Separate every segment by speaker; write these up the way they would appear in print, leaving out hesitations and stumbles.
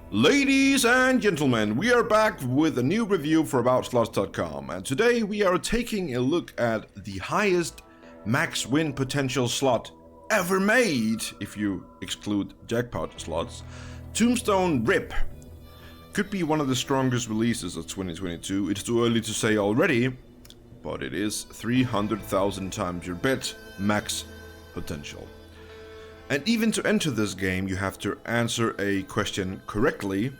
Speaker 1: Ladies and gentlemen, we are back with a new review for AboutSlots.com, and today we are taking a look at the highest max win potential slot ever made, if you exclude jackpot slots. Tombstone R.I.P. Could be one of the strongest releases of 2022. It's too early to say already, but it is 300,000 times your bet max potential. And even to enter this game, you have to answer a question correctly.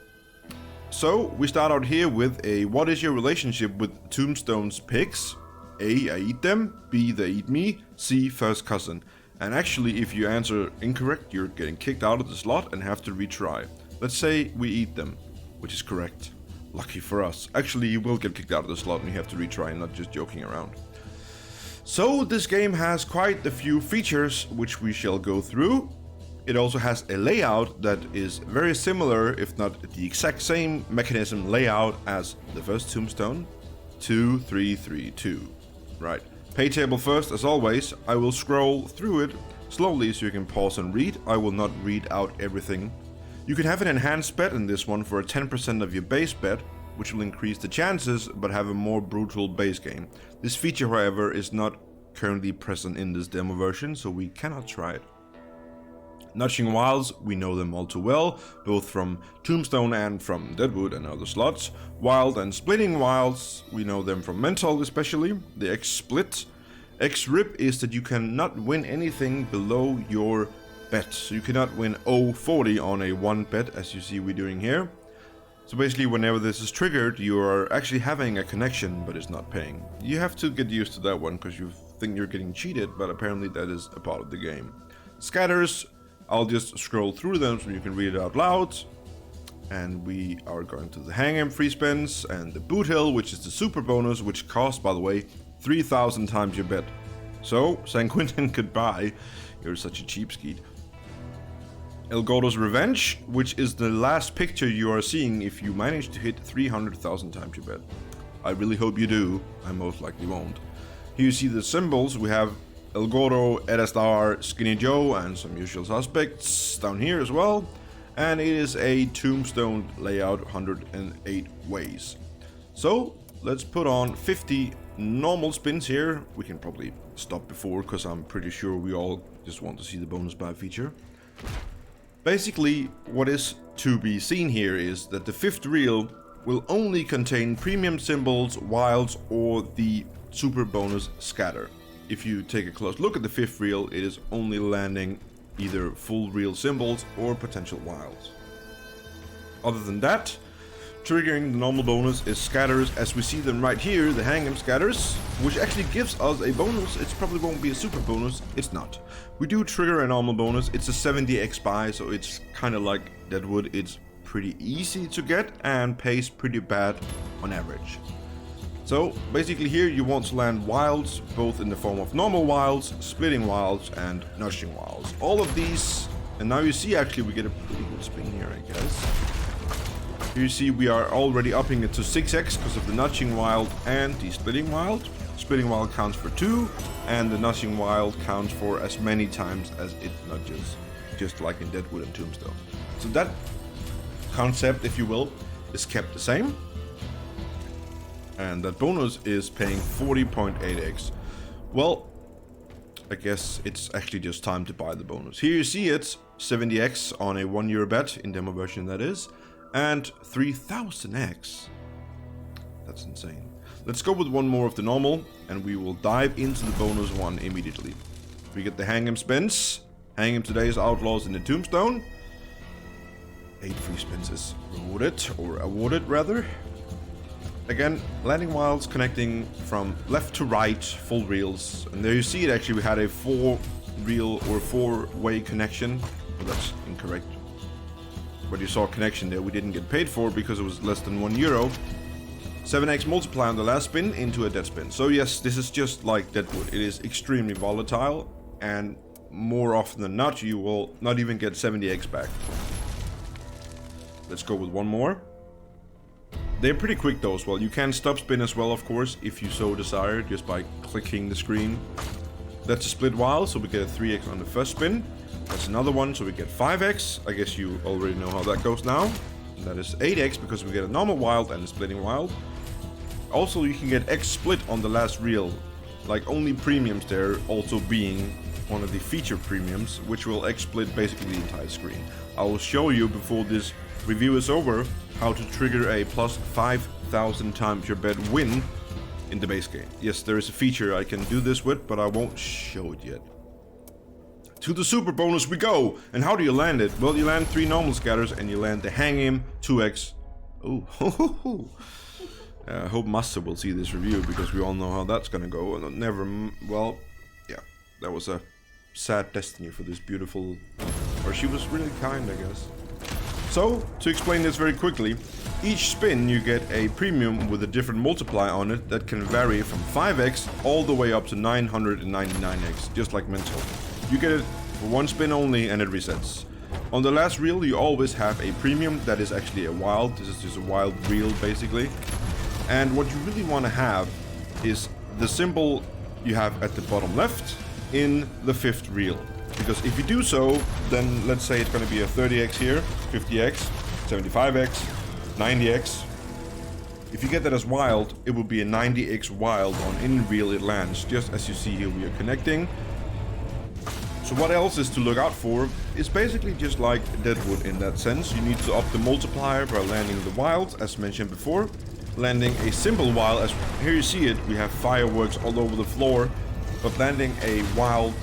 Speaker 1: So we start out here with a what is your relationship with Tombstone's pigs? A, I eat them. B, they eat me. C, first cousin. And actually, if you answer incorrect, you're getting kicked out of the slot and have to retry. Let's say we eat them, which is correct. Lucky for us. Actually, you will get kicked out of the slot and you have to retry and not just joking around. So this game has quite a few features which we shall go through. It also has a layout that is very similar, if not the exact same mechanism layout as the first Tombstone. 2, 3, 3, 2. Right. Pay table first, as always. I will scroll through it slowly so you can pause and read. I will not read out everything. You can have an enhanced bet in this one for a 10% of your base bet, which will increase the chances but have a more brutal base game. This feature, however, is not currently present in this demo version, so we cannot try it. Notching wilds, we know them all too well, both from Tombstone and from Deadwood and other slots. Wild and splitting wilds, we know them from Mental especially. The X-Split. X-Rip is that you cannot win anything below your bet. So you cannot win 0.40 on a 1 bet, as you see we're doing here. So basically, whenever this is triggered, you are actually having a connection, but it's not paying. You have to get used to that one, because you think you're getting cheated, but apparently that is a part of the game. Scatters, I'll just scroll through them so you can read it out loud. And we are going to the Hang-Em free spins, and the Boot Hill, which is the super bonus, which costs, by the way, 3,000 times your bet. So, San Quentin goodbye, you're such a cheapskate. El Gordo's Revenge, which is the last picture you are seeing if you manage to hit 300,000 times your bet. I really hope you do, I most likely won't. Here you see the symbols, we have El Gordo, Edastar, Skinny Joe, and some usual suspects down here as well. And it is a Tombstone layout, 108 ways. So, let's put on 50 normal spins here. We can probably stop before, because I'm pretty sure we all just want to see the bonus buy feature. Basically, what is to be seen here is that the fifth reel will only contain premium symbols, wilds, or the super bonus scatter. If you take a close look at the fifth reel, it is only landing either full reel symbols or potential wilds. Other than that, triggering the normal bonus is scatters, as we see them right here, the Hang-Em scatters, which actually gives us a bonus. It probably won't be a super bonus, it's not. We do trigger a normal bonus, it's a 70x buy, so it's kind of like Deadwood, it's pretty easy to get and pays pretty bad on average. So basically here you want to land wilds, both in the form of normal wilds, splitting wilds, and notching wilds. All of these, and now you see actually we get a pretty good spin here, I guess. Here you see we are already upping it to 6x because of the notching wild and the splitting wild. Splitting wild counts for 2, and the notching wild counts for as many times as it nudges, just like in Deadwood and Tombstone. So that concept, if you will, is kept the same. And that bonus is paying 40.8x. Well, I guess it's actually just time to buy the bonus. Here you see it's 70x on a €1 bet, in demo version that is, and 3000x. That's insane. Let's go with one more of the normal, and we will dive into the bonus one immediately. We get the Hang-Em spins. Hang-Em today's Outlaws in the Tombstone. 8 free spins is rewarded, or awarded rather. Again, landing wilds connecting from left to right, full reels. And there you see it actually, we had a 4-reel or 4-way connection. Well, that's incorrect. But you saw a connection there we didn't get paid for because it was less than €1. 7x multiply on the last spin into a dead spin. So yes, this is just like Deadwood. It is extremely volatile, and more often than not, you will not even get 70x back. Let's go with one more. They're pretty quick though as well. You can stop spin as well, of course, if you so desire, just by clicking the screen. That's a split wild, so we get a 3x on the first spin. That's another one, so we get 5x. I guess you already know how that goes now. That is 8x because we get a normal wild and a splitting wild. Also, you can get X split on the last reel, like only premiums there, also being one of the feature premiums, which will X split basically the entire screen. I will show you before this review is over how to trigger a plus 5,000 times your bet win in the base game. Yes, there is a feature I can do this with, but I won't show it yet. To the super bonus we go! And how do you land it? Well, you land 3 normal scatters and you land the hang him 2x. Oh, I hope Master will see this review because we all know how that's gonna go. Well, yeah, that was a sad destiny for this beautiful... Or she was really kind, I guess. So, to explain this very quickly, each spin you get a premium with a different multiplier on it that can vary from 5x all the way up to 999x, just like mental. You get it for 1 spin only and it resets. On the last reel you always have a premium that is actually a wild. This is just a wild reel basically. And what you really want to have is the symbol you have at the bottom left in the 5th reel. Because if you do so, then let's say it's going to be a 30x here, 50x, 75x, 90x. If you get that as wild, it will be a 90x wild on any reel it lands, just as you see here we are connecting. So what else is to look out for? It's basically just like Deadwood in that sense. You need to up the multiplier by landing the wilds, as mentioned before. Landing a simple wild, as here you see it, we have fireworks all over the floor. But landing a wild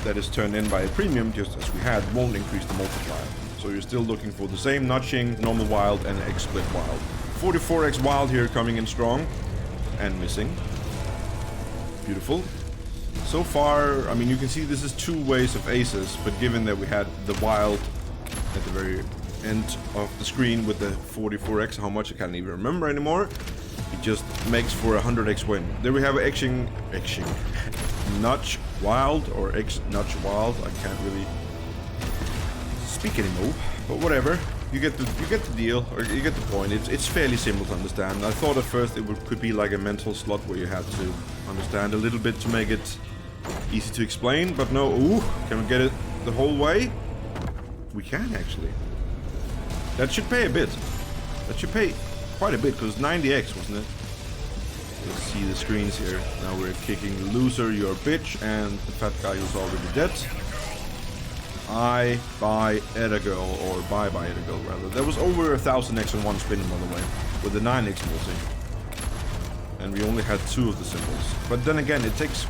Speaker 1: that is turned in by a premium, just as we had, won't increase the multiplier. So you're still looking for the same notching, normal wild and X split wild. 44x wild here coming in strong and missing. Beautiful. So far, I mean, you can see this is 2 ways of aces, but given that we had the wild at the very end of the screen with the 44x, how much I can't even remember anymore, it just makes for a 100x win. There we have Xing notch wild or X notch wild. I can't really speak anymore, but whatever. You get the deal, or you get the point. It's fairly simple to understand. I thought at first it could be like a mental slot where you had to understand a little bit to make it easy to explain, but no. Ooh, can we get it the whole way? We can actually. That should pay a bit. That should pay quite a bit because 90x, wasn't it? Let's see the screens here. Now we're kicking the loser, you're a bitch, and the fat guy who's already dead. I buy Edagirl, or bye Edagirl rather. There was over 1000x in 1 spin, by the way, with the 9x multi. And we only had 2 of the symbols. But then again, it takes...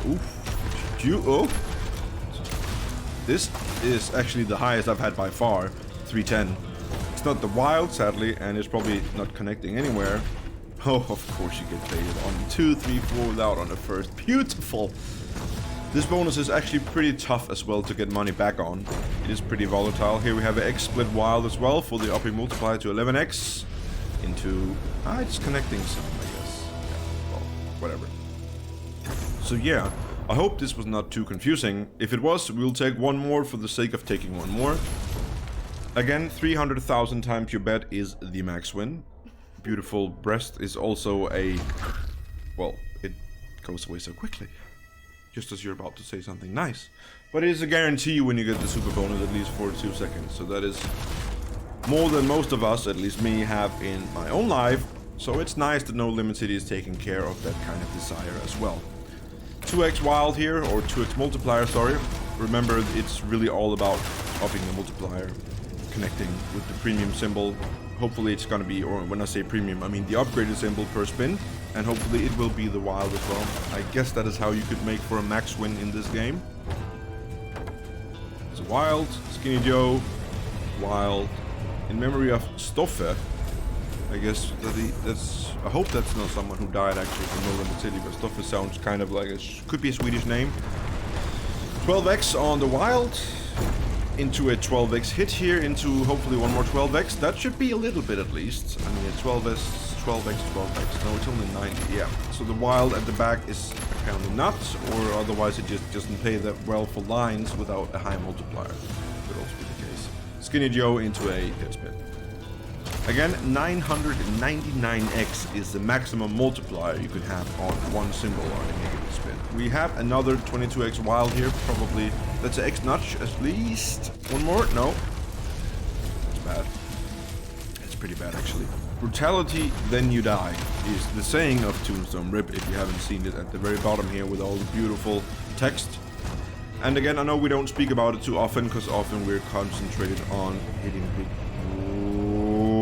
Speaker 1: This is actually the highest I've had by far, 310. It's not the wild, sadly, and it's probably not connecting anywhere. Oh, of course you get paid on 2, 3, 4 without on the first. Beautiful! This bonus is actually pretty tough as well to get money back on. It is pretty volatile. Here we have an X split wild as well for the upping multiplier to 11x into... it's connecting some, I guess. Yeah, well, whatever. So yeah, I hope this was not too confusing. If it was, we'll take 1 more for the sake of taking 1 more. Again, 300,000 times your bet is the max win. Beautiful breast is also a... Well, it goes away so quickly. Just as you're about to say something nice. But it is a guarantee when you get the super bonus at least for 2 seconds. So that is more than most of us, at least me, have in my own life. So it's nice that Nolimit City is taking care of that kind of desire as well. 2x wild here, or 2x multiplier, sorry. Remember, it's really all about upping the multiplier, connecting with the premium symbol. Hopefully it's gonna be, or when I say premium, I mean the upgraded symbol per spin. And hopefully it will be the wild as well. I guess that is how you could make for a max win in this game. It's wild, Skinny Joe, wild. In memory of Stoffe. I guess that's... I hope that's not someone who died actually from Nolimit City, but Stoffe sounds kind of like could be a Swedish name. 12x on the wild. Into a 12x hit here, into hopefully 1 more 12x. That should be a little bit at least. I mean, a 12x, 12x. No, it's only 90. Yeah. So the wild at the back is apparently not, or otherwise it just doesn't pay that well for lines without a high multiplier. Could also be the case. Skinny Joe into a dead spin. Again, 999x is the maximum multiplier you could have on 1 symbol on a negative spin. We have another 22x wild here, probably. That's an X notch at least. 1 more? No. It's bad. It's pretty bad actually. Brutality, then you die, is the saying of Tombstone. R.I.P. if you haven't seen it at the very bottom here with all the beautiful text. And again, I know we don't speak about it too often, because often we're concentrated on hitting big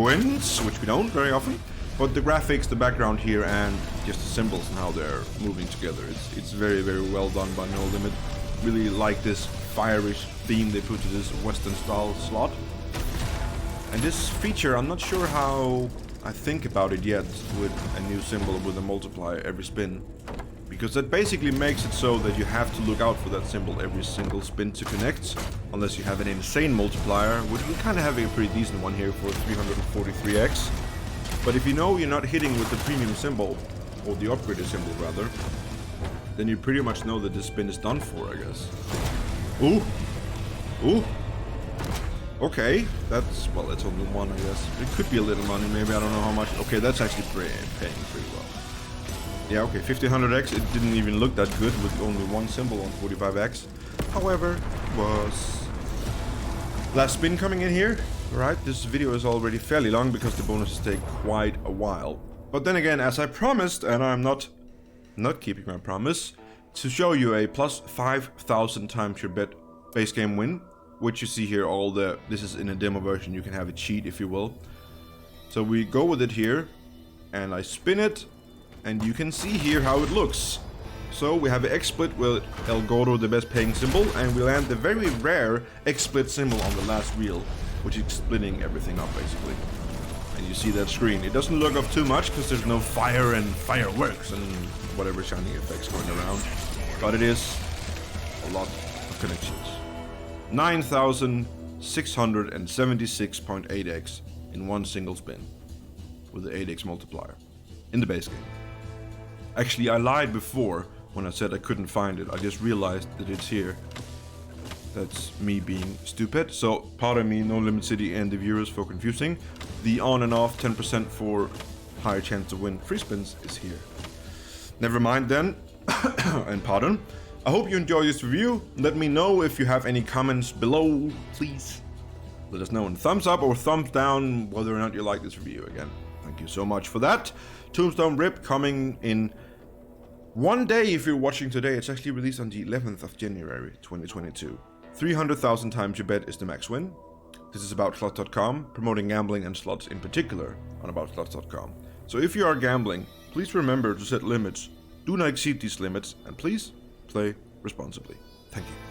Speaker 1: wins, which we don't very often. But the graphics, the background here, and just the symbols and how they're moving together, it's very, very well done by Nolimit. Really like this fire-ish theme they put to this Western style slot. And this feature, I'm not sure how I think about it yet with a new symbol with a multiplier every spin. Because that basically makes it so that you have to look out for that symbol every single spin to connect. Unless you have an insane multiplier, which we kind of have a pretty decent one here for 343x. But if you know you're not hitting with the premium symbol, or the upgraded symbol rather, then you pretty much know that this spin is done for, I guess. Ooh! Ooh! Okay, that's, well, it's only one, I guess. It could be a little money, maybe, I don't know how much. Okay, that's actually paying pretty well. Yeah, okay, 1500x, it didn't even look that good with only one symbol on 45x. However, was... last spin coming in here. Alright, this video is already fairly long because the bonuses take quite a while. But then again, as I promised, and I'm not keeping my promise, to show you a plus 5,000 times your bet base game win, which you see here, this is in a demo version, you can have a cheat if you will. So we go with it here, and I spin it, and you can see here how it looks. So we have an X-split with El Gordo, the best paying symbol, and we land the very rare X-split symbol on the last reel, which is splitting everything up basically. And you see that screen. It doesn't look up too much because there's no fire and fireworks and whatever shining effects going around. But it is a lot of connections. 9,676.8x in one single spin with the 8x multiplier in the base game. Actually, I lied before when I said I couldn't find it. I just realized that it's here. That's me being stupid. So, pardon me, Nolimit City and the viewers for confusing. The on and off 10% for higher chance to win free spins is here. Never mind then, and pardon. I hope you enjoyed this review. Let me know if you have any comments below, please. Let us know in thumbs up or thumbs down whether or not you like this review again. Thank you so much for that. Tombstone R.I.P. coming in one day if you're watching today. It's actually released on the 11th of January 2022. 300,000 times your bet is the max win. This is AboutSlots.com, promoting gambling and slots in particular on AboutSlots.com. So if you are gambling, please remember to set limits. Do not exceed these limits, and please play responsibly. Thank you.